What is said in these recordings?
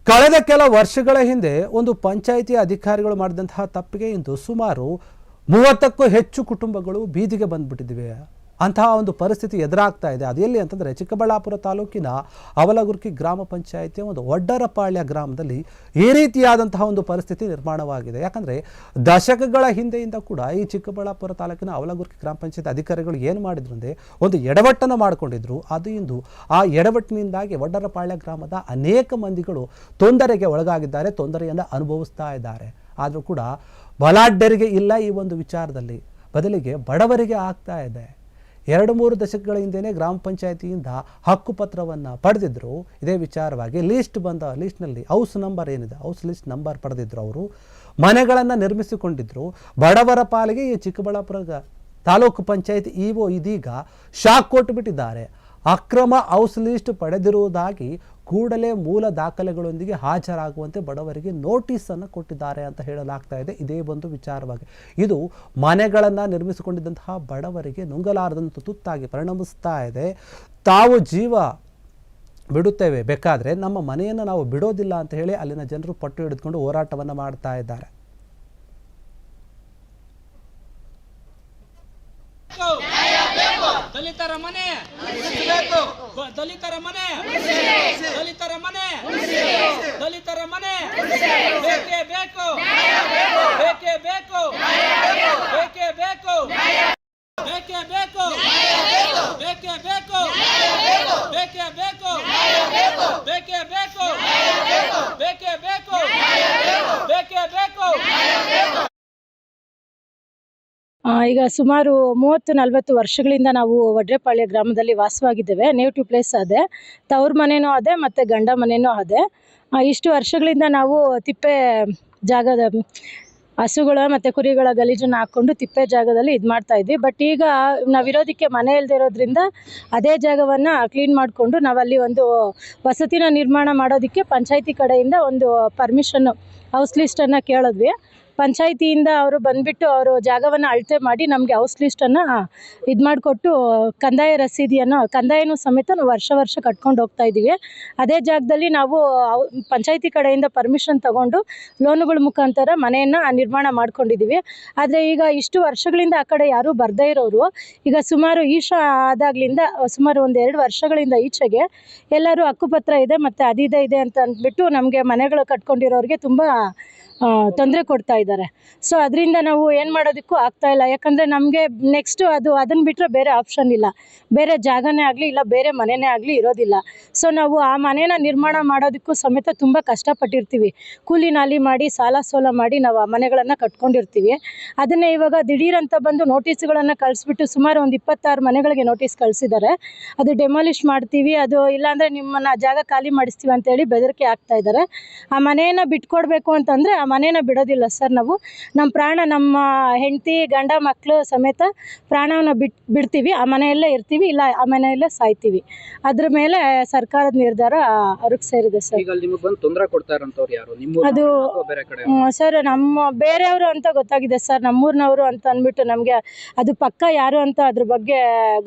ಕಳೆದ ಕೆಲ ವರ್ಷಗಳ ಹಿಂದೆ ಒಂದು ಪಂಚಾಯಿತಿ ಅಧಿಕಾರಿಗಳು ಮಾಡಿದಂತಹ ತಪ್ಪಿಗೆ ಇಂದು ಸುಮಾರು 30ಕ್ಕೂ ಹೆಚ್ಚು ಕುಟುಂಬಗಳು ಬೀದಿಗೆ ಬಂದ್ಬಿಟ್ಟಿವೆ. ಅಂತಹ ಒಂದು ಪರಿಸ್ಥಿತಿ ಎದುರಾಗ್ತಾ ಇದೆ. ಅದು ಎಲ್ಲಿ ಅಂತಂದರೆ ಚಿಕ್ಕಬಳ್ಳಾಪುರ ತಾಲೂಕಿನ ಅವಲಗುರ್ಕಿ ಗ್ರಾಮ ಪಂಚಾಯಿತಿಯ ಒಂದು ಒಡ್ಡರಪಾಳ್ಯ ಗ್ರಾಮದಲ್ಲಿ ಈ ರೀತಿಯಾದಂತಹ ಒಂದು ಪರಿಸ್ಥಿತಿ ನಿರ್ಮಾಣವಾಗಿದೆ. ಯಾಕಂದರೆ ದಶಕಗಳ ಹಿಂದೆಯಿಂದ ಕೂಡ ಈ ಚಿಕ್ಕಬಳ್ಳಾಪುರ ತಾಲೂಕಿನ ಅವಲಗುರ್ಕಿ ಗ್ರಾಮ ಪಂಚಾಯತ್ ಅಧಿಕಾರಿಗಳು ಏನು ಮಾಡಿದ್ರು ಅಂದರೆ ಒಂದು ಎಡವಟ್ಟನ್ನು ಮಾಡಿಕೊಂಡಿದ್ರು. ಅದು ಇಂದು ಆ ಎಡವಟ್ಟಿನಿಂದಾಗಿ ಒಡ್ಡರಪಾಳ್ಯ ಗ್ರಾಮದ ಅನೇಕ ಮಂದಿಗಳು ತೊಂದರೆಗೆ ಒಳಗಾಗಿದ್ದಾರೆ, ತೊಂದರೆಯನ್ನು ಅನುಭವಿಸ್ತಾ ಇದ್ದಾರೆ. ಆದರೂ ಕೂಡ ಬಲಾಢ್ಯರಿಗೆ ಇಲ್ಲ ಈ ಒಂದು ವಿಚಾರದಲ್ಲಿ, ಬದಲಿಗೆ ಬಡವರಿಗೆ ಆಗ್ತಾ ಇದೆ. 2-3 ದಶಕಗಳ ಹಿಂದೆಯೇ ಗ್ರಾಮ ಪಂಚಾಯತಿಯಿಂದ ಹಕ್ಕುಪತ್ರವನ್ನು ಪಡೆದಿದ್ದರು. ಇದೇ ವಿಚಾರವಾಗಿ ಲಿಸ್ಟ್ನಲ್ಲಿ ಹೌಸ್ ನಂಬರ್ ಏನಿದೆ, ಹೌಸ್ ಲಿಸ್ಟ್ ನಂಬರ್ ಪಡೆದಿದ್ರು. ಅವರು ಮನೆಗಳನ್ನು ನಿರ್ಮಿಸಿಕೊಂಡಿದ್ದರು. ಬಡವರ ಪಾಲಿಗೆ ಈ ಚಿಕ್ಕಬಳ್ಳಾಪುರ ತಾಲೂಕು ಪಂಚಾಯತ್ ಇಒ ಇದೀಗ ಶಾಕ್ ಕೊಟ್ಟುಬಿಟ್ಟಿದ್ದಾರೆ. ಅಕ್ರಮ ಹೌಸ್ ಲಿಸ್ಟ್ ಪಡೆದಿರುವುದಾಗಿ ಕೂಡಲೇ ಮೂಲ ದಾಖಲೆಗಳೊಂದಿಗೆ ಹಾಜರಾಗುವಂತೆ ಬಡವರಿಗೆ ನೋಟಿಸನ್ನು ಕೊಟ್ಟಿದ್ದಾರೆ ಅಂತ ಹೇಳಲಾಗ್ತಾ ಇದೆ. ಇದೇ ಒಂದು ವಿಚಾರವಾಗಿ ಇದು ಮನೆಗಳನ್ನು ನಿರ್ಮಿಸಿಕೊಂಡಿದ್ದಂತಹ ಬಡವರಿಗೆ ನುಂಗಲಾರದಂತ ತುತ್ತಾಗಿ ಪರಿಣಮಿಸ್ತಾ ಇದೆ. ತಾವು ಜೀವ ಬಿಡುತ್ತೇವೆ, ಬೇಕಾದರೆ ನಮ್ಮ ಮನೆಯನ್ನು ನಾವು ಬಿಡೋದಿಲ್ಲ ಅಂತ ಹೇಳಿ ಅಲ್ಲಿನ ಜನರು ಪಟ್ಟು ಹಿಡಿದುಕೊಂಡು ಹೋರಾಟವನ್ನು ಮಾಡ್ತಾ ಇದ್ದಾರೆ. ದಲಿತರ ಮನೆ, ದಲಿತರ ಮನೆ, ದಲಿತರ ಮನೆ, ದಲಿತರ ಮನೆ, ಬೇಕೇ ಬೇಕು, ಬೇಕೇ ಬೇಕು, ಬೇಕೇ ಬೇಕು, ಬೇಕೇ ಬೇಕು, ಬೇಕೇ ಬೇಕು, ಬೇಕೇ ಬೇಕು, ಬೇಕೇ ಬೇಕು, ಬೇಕೇ ಬೇಕು, ಬೇಕೇ ಬೇಕು. ಈಗ ಸುಮಾರು 30-40 ವರ್ಷಗಳಿಂದ ನಾವು ಒಡ್ರೆಪಾಳ್ಯ ಗ್ರಾಮದಲ್ಲಿ ವಾಸವಾಗಿದ್ದೇವೆ. ನೇಟಿವ್ ಪ್ಲೇಸ್ ಅದೇ, ತವ್ರ ಮನೆಯೂ ಅದೇ ಮತ್ತು ಗಂಡ ಮನೆಯೂ ಅದೇ. ಇಷ್ಟು ವರ್ಷಗಳಿಂದ ನಾವು ತಿಪ್ಪೆ ಜಾಗದ ಹಸುಗಳ ಮತ್ತು ಕುರಿಗಳ ಗಲೀಜನ್ನು ಹಾಕ್ಕೊಂಡು ತಿಪ್ಪೆ ಜಾಗದಲ್ಲಿ ಇದು ಮಾಡ್ತಾಯಿದ್ವಿ. ಬಟ್ ಈಗ ನಾವಿರೋದಕ್ಕೆ ಮನೆ ಇಲ್ಲದೆ ಇರೋದ್ರಿಂದ ಅದೇ ಜಾಗವನ್ನು ಕ್ಲೀನ್ ಮಾಡಿಕೊಂಡು ನಾವಲ್ಲಿ ಒಂದು ವಸತಿನ ನಿರ್ಮಾಣ ಮಾಡೋದಕ್ಕೆ ಪಂಚಾಯಿತಿ ಕಡೆಯಿಂದ ಒಂದು ಪರ್ಮಿಷನ್ನು ಹೌಸ್ ಲಿಸ್ಟನ್ನು ಕೇಳಿದ್ವಿ. ಪಂಚಾಯಿತಿಯಿಂದ ಅವರು ಬಂದುಬಿಟ್ಟು ಅವರು ಜಾಗವನ್ನು ಅಳತೆ ಮಾಡಿ ನಮಗೆ ಹೌಸ್ ಲಿಸ್ಟನ್ನು ಇದು ಮಾಡಿಕೊಟ್ಟು ಕಂದಾಯನೂ ಸಮೇತ ನಾವು ವರ್ಷ ಕಟ್ಕೊಂಡು ಹೋಗ್ತಾ ಇದ್ದೀವಿ. ಅದೇ ಜಾಗದಲ್ಲಿ ನಾವು ಪಂಚಾಯಿತಿ ಕಡೆಯಿಂದ ಪರ್ಮಿಷನ್ ತಗೊಂಡು ಲೋನುಗಳ ಮುಖಾಂತರ ಮನೆಯನ್ನು ನಿರ್ಮಾಣ ಮಾಡ್ಕೊಂಡಿದ್ದೀವಿ. ಆದರೆ ಈಗ ಇಷ್ಟು ವರ್ಷಗಳಿಂದ ಆ ಕಡೆ ಯಾರೂ ಬರದೇ ಇರೋರು ಈಗ ಸುಮಾರು ಆದಾಗ್ಲಿಂದ ಸುಮಾರು 1-2 ವರ್ಷಗಳಿಂದ ಈಚೆಗೆ ಎಲ್ಲರೂ ಹಕ್ಕುಪತ್ರ ಇದೆ ಮತ್ತು ಅದಿದೆ ಇದೆ ಅಂತ ಅಂದ್ಬಿಟ್ಟು ನಮಗೆ ಮನೆಗಳು ಕಟ್ಕೊಂಡಿರೋರಿಗೆ ತುಂಬ ತೊಂದರೆ ಕೊಡ್ತಾ ಇದ್ದಾರೆ. ಸೊ ಅದರಿಂದ ನಾವು ಏನು ಮಾಡೋದಕ್ಕೂ ಆಗ್ತಾಯಿಲ್ಲ. ಯಾಕಂದರೆ ನಮಗೆ ನೆಕ್ಸ್ಟು ಅದನ್ನು ಬಿಟ್ಟರೆ ಬೇರೆ ಆಪ್ಷನ್ ಇಲ್ಲ, ಬೇರೆ ಜಾಗನೇ ಆಗಲಿ ಇಲ್ಲ ಬೇರೆ ಮನೆಯೇ ಆಗಲಿ ಇರೋದಿಲ್ಲ. ಸೊ ನಾವು ಆ ಮನೇನ ನಿರ್ಮಾಣ ಮಾಡೋದಕ್ಕೂ ಸಮೇತ ತುಂಬ ಕಷ್ಟಪಟ್ಟಿರ್ತೀವಿ. ಕೂಲಿ ನಾಲಿ ಮಾಡಿ ಸಾಲ ಸೋಲ ಮಾಡಿ ನಾವು ಆ ಮನೆಗಳನ್ನು ಕಟ್ಕೊಂಡಿರ್ತೀವಿ. ಅದನ್ನೇ ಇವಾಗ ದಿಢೀರಂತ ಬಂದು ನೋಟಿಸ್ಗಳನ್ನು ಕಳಿಸ್ಬಿಟ್ಟು ಸುಮಾರು ಒಂದು 26 ಮನೆಗಳಿಗೆ ನೋಟಿಸ್ ಕಳಿಸಿದ್ದಾರೆ. ಅದು ಡೆಮಾಲಿಷ್ ಮಾಡ್ತೀವಿ, ಅದು ಇಲ್ಲಾಂದರೆ ನಿಮ್ಮನ್ನು ಜಾಗ ಖಾಲಿ ಮಾಡಿಸ್ತೀವಿ ಅಂತೇಳಿ ಬೆದರಿಕೆ ಆಗ್ತಾ ಇದ್ದಾರೆ. ಆ ಮನೆಯನ್ನು ಬಿಟ್ಕೊಡ್ಬೇಕು ಅಂತಂದರೆ ಆ ಮನೇನ ಬಿಡೋದಿಲ್ಲ ಸರ್. ನಾವು ನಮ್ಮ ಪ್ರಾಣ, ನಮ್ಮ ಹೆಂಡತಿ ಗಂಡ ಮಕ್ಕಳು ಸಮೇತ ಪ್ರಾಣವನ್ನು ಬಿಡ್ತೀವಿ, ಆ ಮನೆಯಲ್ಲೇ ಇರ್ತೀವಿ, ಇಲ್ಲ ಆ ಮನೆಯಲ್ಲೇ ಸಾಯ್ತೀವಿ. ಅದ್ರ ಮೇಲೆ ಸರ್ಕಾರದ ನಿರ್ಧಾರ ಅವ್ರಿಗೆ ಸೇರಿದೆ ಸರ್. ಅದು ಸರ್ ನಮ್ಮ ಬೇರೆಯವರು ಅಂತ ಗೊತ್ತಾಗಿದೆ ಸರ್, ನಮ್ಮೂರಿನವರು ಅಂತ ಅಂದ್ಬಿಟ್ಟು ನಮಗೆ ಅದು ಪಕ್ಕ ಯಾರು ಅಂತ ಅದ್ರ ಬಗ್ಗೆ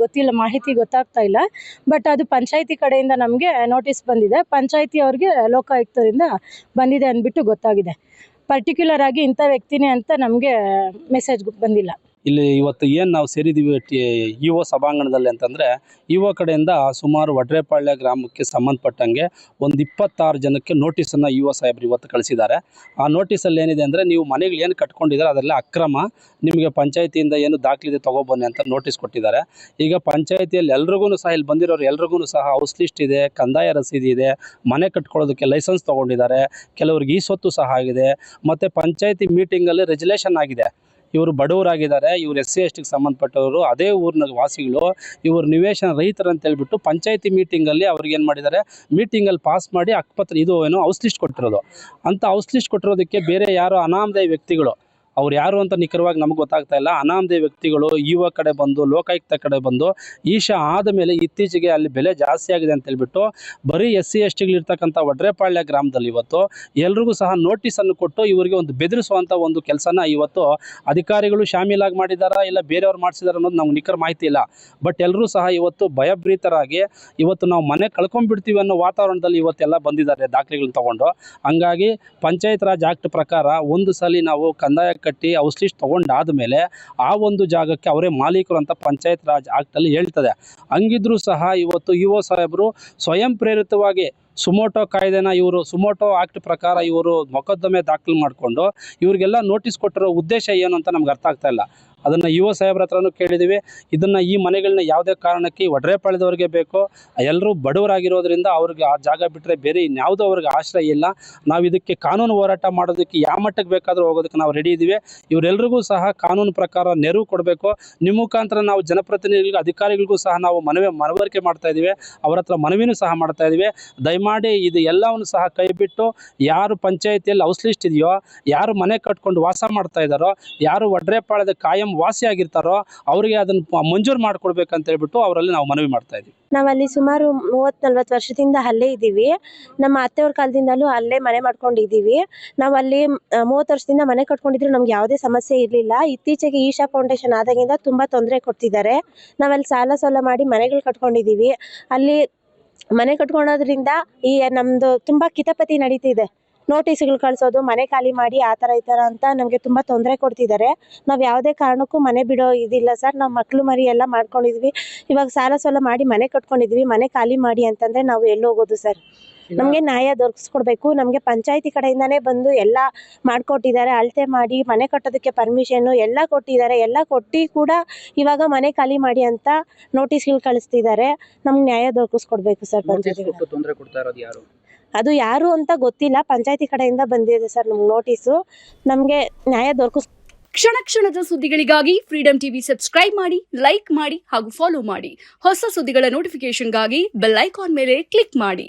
ಗೊತ್ತಿಲ್ಲ, ಮಾಹಿತಿ ಗೊತ್ತಾಗ್ತಾ ಇಲ್ಲ. ಬಟ್ ಅದು ಪಂಚಾಯಿತಿ ಕಡೆಯಿಂದ ನಮಗೆ ನೋಟಿಸ್ ಬಂದಿದೆ, ಪಂಚಾಯಿತಿ ಅವ್ರಿಗೆ ಲೋಕಾಯುಕ್ತರಿಂದ ಬಂದಿದೆ ಅಂದ್ಬಿಟ್ಟು ಗೊತ್ತಾಗಿದೆ. ಪರ್ಟಿಕ್ಯುಲರ್ ಆಗಿ ಇಂಥ ವ್ಯಕ್ತಿನೇ ಅಂತ ನಮಗೆ ಮೆಸೇಜ್ ಬಂದಿಲ್ಲ. ಇಲ್ಲಿ ಇವತ್ತು ಏನು ನಾವು ಸೇರಿದ್ದೀವಿ ಇಒ ಸಭಾಂಗಣದಲ್ಲಿ ಅಂತಂದರೆ, ಇಒ ಕಡೆಯಿಂದ ಸುಮಾರು ಒಡ್ರೆಪಾಳ್ಯ ಗ್ರಾಮಕ್ಕೆ ಸಂಬಂಧಪಟ್ಟಂಗೆ ಒಂದು 26 ಜನಕ್ಕೆ ನೋಟಿಸನ್ನು ಇಒ ಸಾಹೇಬ್ರು ಇವತ್ತು ಕಳಿಸಿದ್ದಾರೆ. ಆ ನೋಟಿಸಲ್ಲಿ ಏನಿದೆ ಅಂದರೆ, ನೀವು ಮನೆಗಳು ಏನು ಕಟ್ಕೊಂಡಿದ್ದಾರೆ ಅದೆಲ್ಲ ಅಕ್ರಮ, ನಿಮಗೆ ಪಂಚಾಯಿತಿಯಿಂದ ಏನು ದಾಖಲಿದೆ ತೊಗೊಬನ್ನಿ ಅಂತ ನೋಟಿಸ್ ಕೊಟ್ಟಿದ್ದಾರೆ. ಈಗ ಪಂಚಾಯಿತಿಯಲ್ಲಿ ಎಲ್ರಿಗೂ ಸಹ, ಇಲ್ಲಿ ಬಂದಿರೋರು ಎಲ್ರಿಗೂ ಸಹ ಹೌಸ್ ಲಿಸ್ಟ್ ಇದೆ, ಕಂದಾಯ ರಸೀದಿ ಇದೆ, ಮನೆ ಕಟ್ಕೊಳ್ಳೋದಕ್ಕೆ ಲೈಸೆನ್ಸ್ ತೊಗೊಂಡಿದ್ದಾರೆ, ಕೆಲವ್ರಿಗೆ ಈ ಸ್ವತ್ತು ಸಹ ಆಗಿದೆ, ಮತ್ತು ಪಂಚಾಯಿತಿ ಮೀಟಿಂಗಲ್ಲಿ ರೆಜುಲೇಷನ್ ಆಗಿದೆ. ಇವರು ಬಡವರಾಗಿದ್ದಾರೆ, ಇವರು SC STಗೆ ಸಂಬಂಧಪಟ್ಟವರು, ಅದೇ ಊರಿನ ವಾಸಿಗಳು, ಇವರು ನಿವೇಶನ ರಹಿತರು ಅಂತ ಹೇಳ್ಬಿಟ್ಟು ಪಂಚಾಯಿತಿ ಮೀಟಿಂಗಲ್ಲಿ ಅವ್ರಿಗೆ ಏನು ಮಾಡಿದ್ದಾರೆ, ಮೀಟಿಂಗಲ್ಲಿ ಪಾಸ್ ಮಾಡಿ ಹಕ್ಕುಪತ್ರ ಇದು ಏನೋ ಹೌಸ್ ಲಿಸ್ಟ್ ಕೊಟ್ಟಿರೋದು. ಅಂಥ ಹೌಸ್ ಲಿಸ್ಟ್ ಕೊಟ್ಟಿರೋದಕ್ಕೆ ಬೇರೆ ಯಾರೋ ಅನಾಮಧೇಯ ವ್ಯಕ್ತಿಗಳು ಅವ್ರು ಯಾರು ಅಂತ ನಿಖರವಾಗಿ ನಮಗೆ ಗೊತ್ತಾಗ್ತಾ ಇಲ್ಲ. ಅನಾಮಧೇಯ ವ್ಯಕ್ತಿಗಳು ಯುವ ಕಡೆ ಬಂದು ಲೋಕಾಯುಕ್ತ ಕಡೆ ಬಂದು ಈಶಾ ಆದ ಮೇಲೆ ಇತ್ತೀಚೆಗೆ ಅಲ್ಲಿ ಬೆಲೆ ಜಾಸ್ತಿ ಆಗಿದೆ ಅಂತ ಹೇಳ್ಬಿಟ್ಟು ಬರೀ SC STಗಳಿರ್ತಕ್ಕಂಥ ವಡ್ರೇಪಾಳ್ಯ ಗ್ರಾಮದಲ್ಲಿ ಇವತ್ತು ಎಲ್ರಿಗೂ ಸಹ ನೋಟಿಸನ್ನು ಕೊಟ್ಟು ಇವರಿಗೆ ಒಂದು ಬೆದರಿಸುವಂಥ ಒಂದು ಕೆಲಸನ ಇವತ್ತು ಅಧಿಕಾರಿಗಳು ಶಾಮೀಲಾಗಿ ಮಾಡಿದಾರಾ ಇಲ್ಲ ಬೇರೆಯವ್ರು ಮಾಡಿಸಿದಾರ ಅನ್ನೋದು ನಮ್ಗೆ ನಿಖರ ಮಾಹಿತಿ ಇಲ್ಲ. ಬಟ್ ಎಲ್ಲರೂ ಸಹ ಇವತ್ತು ಭಯಭೀತರಾಗಿ ಇವತ್ತು ನಾವು ಮನೆ ಕಳ್ಕೊಂಡ್ಬಿಡ್ತೀವಿ ಅನ್ನೋ ವಾತಾವರಣದಲ್ಲಿ ಇವತ್ತೆಲ್ಲ ಬಂದಿದ್ದಾರೆ ದಾಖಲೆಗಳನ್ನ ತಗೊಂಡು. ಹಂಗಾಗಿ ಪಂಚಾಯತ್ ರಾಜ್ ಆಕ್ಟ್ ಪ್ರಕಾರ ಒಂದು ಸಲ ನಾವು ಕಂದಾಯ ಕಟ್ಟಿ ಹೌಸ್ ಲಿಸ್ಟ್ ತೊಗೊಂಡಾದ ಮೇಲೆ ಆ ಒಂದು ಜಾಗಕ್ಕೆ ಅವರೇ ಮಾಲೀಕರು ಅಂತ ಪಂಚಾಯತ್ ರಾಜ್ ಆಕ್ಟಲ್ಲಿ ಹೇಳ್ತದೆ. ಹಂಗಿದ್ರೂ ಸಹ ಇವತ್ತು ಇಒ ಸಾಹೇಬರು ಸ್ವಯಂ ಪ್ರೇರಿತವಾಗಿ ಸುಮೋಟೋ ಕಾಯ್ದೆನ ಇವರು ಸುಮೋಟೋ ಆಕ್ಟ್ ಪ್ರಕಾರ ಇವರು ಮೊಕದ್ದಮೆ ದಾಖಲು ಮಾಡಿಕೊಂಡು ಇವರಿಗೆಲ್ಲ ನೋಟಿಸ್ ಕೊಟ್ಟಿರೋ ಉದ್ದೇಶ ಏನು ಅಂತ ನಮ್ಗೆ ಅರ್ಥ ಆಗ್ತಾ ಇಲ್ಲ. ಅದನ್ನು ಇಒ ಸಾಹೇಬ್ರ ಹತ್ರನೂ ಕೇಳಿದ್ದೀವಿ. ಇದನ್ನು ಈ ಮನೆಗಳನ್ನ ಯಾವುದೇ ಕಾರಣಕ್ಕೆ ವಡ್ರೇಪಾಳ್ಯದವ್ರಿಗೆ ಬೇಕು, ಎಲ್ಲರೂ ಬಡವರಾಗಿರೋದ್ರಿಂದ ಅವ್ರಿಗೆ ಆ ಜಾಗ ಬಿಟ್ಟರೆ ಬೇರೆ ಇನ್ಯಾವುದೋ ಅವ್ರಿಗೆ ಆಶ್ರಯ ಇಲ್ಲ. ನಾವು ಇದಕ್ಕೆ ಕಾನೂನು ಹೋರಾಟ ಮಾಡೋದಕ್ಕೆ ಯಾವ ಮಟ್ಟಕ್ಕೆ ಬೇಕಾದರೂ ಹೋಗೋದಕ್ಕೆ ನಾವು ರೆಡಿ ಇದ್ದೀವಿ. ಇವರೆಲ್ರಿಗೂ ಸಹ ಕಾನೂನು ಪ್ರಕಾರ ನೆರವು ಕೊಡಬೇಕು. ನಿಮ್ಮ ಮುಖಾಂತರ ನಾವು ಜನಪ್ರತಿನಿಧಿಗಳಿಗೂ ಅಧಿಕಾರಿಗಳಿಗೂ ಸಹ ನಾವು ಮನವರಿಕೆ ಮಾಡ್ತಾ ಇದ್ದೀವಿ. ಅವರ ಹತ್ರ ಮನವಿನೂ ಸಹ ಮಾಡ್ತಾ ಇದ್ದೀವಿ. ದಯಮಾಡಿ ಇದು ಎಲ್ಲವನ್ನು ಸಹ ಕೈಬಿಟ್ಟು ಯಾರು ಪಂಚಾಯತಿಯಲ್ಲಿ ಹೌಸ್ ಲಿಸ್ಟ್ ಇದೆಯೋ, ಯಾರು ಮನೆ ಕಟ್ಕೊಂಡು ವಾಸ ಮಾಡ್ತಾ ಇದ್ದಾರೋ, ಯಾರು ವಡ್ರೇಪಾಳ್ಯದ ಕಾಯಂ ವಾಸಿಯಾಗಿರ್ತಾರೋ ಅವರಿಗೆ ಅದನ್ನು ಮಂಜೂರು ಮಾಡಿಕೊಡ್ಬೇಕಂತ ಹೇಳ್ಬಿಟ್ಟು ಅವರಲ್ಲಿ ನಾವು ಮನವಿ ಮಾಡ್ತಾ ಇದ್ದೀವಿ. ನಾವಲ್ಲಿ ಸುಮಾರು 30-40 ವರ್ಷದಿಂದ ಅಲ್ಲೇ ಇದ್ದೀವಿ. ನಮ್ಮ ಅತ್ತೆಯವ್ರ ಕಾಲದಿಂದಲೂ ಅಲ್ಲೇ ಮನೆ ಮಾಡ್ಕೊಂಡಿದ್ದೀವಿ. ನಾವಲ್ಲಿ 30 ವರ್ಷದಿಂದ ಮನೆ ಕಟ್ಕೊಂಡಿದ್ರು ನಮ್ಗೆ ಯಾವುದೇ ಸಮಸ್ಯೆ ಇರಲಿಲ್ಲ. ಇತ್ತೀಚೆಗೆ ಈಶಾ ಫೌಂಡೇಶನ್ ಆದಾಗಿಂದ ತುಂಬ ತೊಂದರೆ ಕೊಡ್ತಿದ್ದಾರೆ. ನಾವಲ್ಲಿ ಸಾಲ ಮಾಡಿ ಮನೆಗಳು ಕಟ್ಕೊಂಡಿದ್ದೀವಿ. ಅಲ್ಲಿ ಮನೆ ಕಟ್ಕೊಳೋದ್ರಿಂದ ಈ ನಮ್ಮದು ತುಂಬ ಕಿತಾಪತಿ ನಡೀತಿದೆ. ನೋಟಿಸ್ಗಳು ಕಳಿಸೋದು, ಮನೆ ಖಾಲಿ ಮಾಡಿ ಆ ಥರ ಈ ಥರ ಅಂತ ನಮಗೆ ತುಂಬ ತೊಂದರೆ ಕೊಡ್ತಿದ್ದಾರೆ. ನಾವು ಯಾವುದೇ ಕಾರಣಕ್ಕೂ ಮನೆ ಬಿಡೋ ಇದಿಲ್ಲ ಸರ್. ನಾವು ಮಕ್ಕಳು ಮರಿ ಎಲ್ಲ ಮಾಡ್ಕೊಂಡಿದ್ವಿ. ಇವಾಗ ಸಾಲ ಮಾಡಿ ಮನೆ ಕಟ್ಕೊಂಡಿದ್ವಿ. ಮನೆ ಖಾಲಿ ಮಾಡಿ ಅಂತಂದರೆ ನಾವು ಎಲ್ಲಿ ಹೋಗೋದು ಸರ್? ನಮಗೆ ನ್ಯಾಯ ದೊರಕಿಸ್ಕೊಡ್ಬೇಕು. ನಮಗೆ ಪಂಚಾಯತಿ ಕಡೆಯಿಂದನೇ ಬಂದು ಎಲ್ಲ ಮಾಡಿಕೊಟ್ಟಿದ್ದಾರೆ. ಅಳತೆ ಮಾಡಿ ಮನೆ ಕಟ್ಟೋದಕ್ಕೆ ಪರ್ಮಿಷನ್ನು ಎಲ್ಲ ಕೊಟ್ಟಿದ್ದಾರೆ. ಎಲ್ಲ ಕೊಟ್ಟು ಕೂಡ ಇವಾಗ ಮನೆ ಖಾಲಿ ಮಾಡಿ ಅಂತ ನೋಟಿಸ್ಗಳು ಕಳಿಸ್ತಿದ್ದಾರೆ. ನಮ್ಗೆ ನ್ಯಾಯ ದೊರಕಿಸ್ಕೊಡ್ಬೇಕು ಸರ್. ಪಂಚಾಯತಿ ತೊಂದರೆ ಕೊಡ್ತಾ ಇರೋದು ಯಾರು? ಅದು ಯಾರು ಅಂತ ಗೊತ್ತಿಲ್ಲ. ಪಂಚಾಯತಿ ಕಡೆಯಿಂದ ಬಂದಿದೆ ಸರ್ ನಮ್ಗೆ ನೋಟಿಸು. ನಮಗೆ ನ್ಯಾಯ ಕ್ಷಣ ಕ್ಷಣದ ಸುದ್ದಿಗಳಿಗಾಗಿ ಫ್ರೀಡಂ ಟಿವಿ ಸಬ್ಸ್ಕ್ರೈಬ್ ಮಾಡಿ, ಲೈಕ್ ಮಾಡಿ ಹಾಗೂ ಫಾಲೋ ಮಾಡಿ. ಹೊಸ ಸುದ್ದಿಗಳ ನೋಟಿಫಿಕೇಶನ್ಗಾಗಿ ಬೆಲ್ ಐಕಾನ್ ಮೇಲೆ ಕ್ಲಿಕ್ ಮಾಡಿ.